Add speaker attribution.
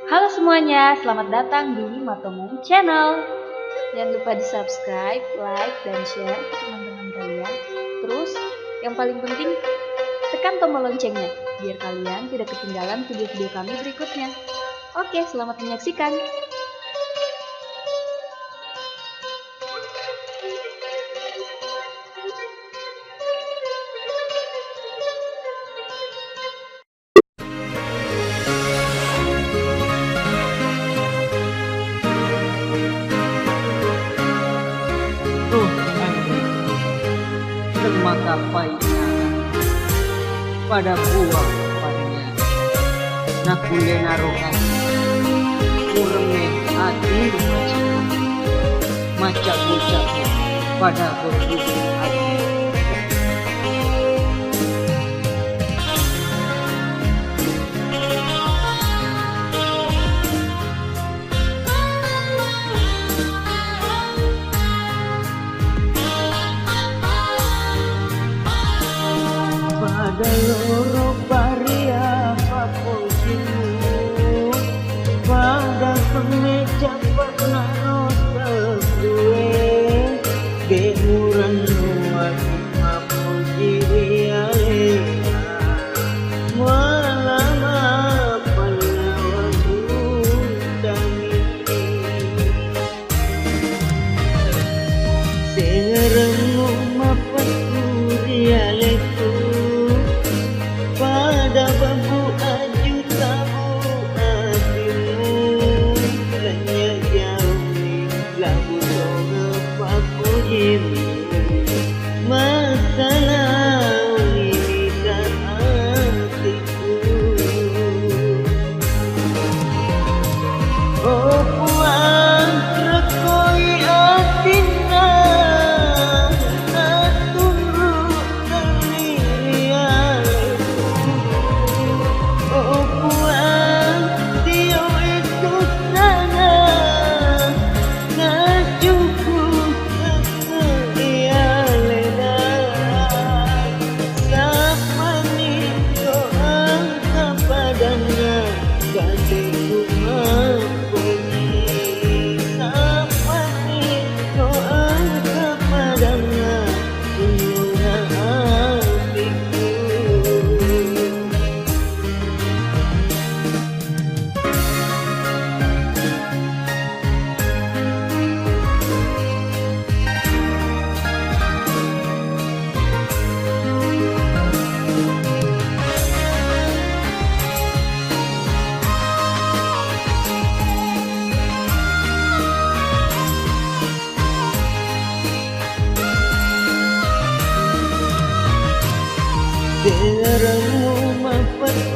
Speaker 1: Halo semuanya, selamat datang di Matomom Channel. Jangan lupa di subscribe, like, dan share ke teman-teman kalian. Terus, yang paling penting, tekan tombol loncengnya, biar kalian tidak ketinggalan video-video kami berikutnya. Oke, selamat menyaksikan.
Speaker 2: Maka pahitnya pada buah padanya nakule narokan urme hati macam bocah pada berbuat hati pada loro paria papujimu pada kemeja pernah gue kemuran luar papuji riale walama palawaku dami seremu mapatu riale pada bambu aju tabu hatimu hanya jauh lagu songa papujimu masalah ini tak hatiku oh puan rekoi atina Deramu mapat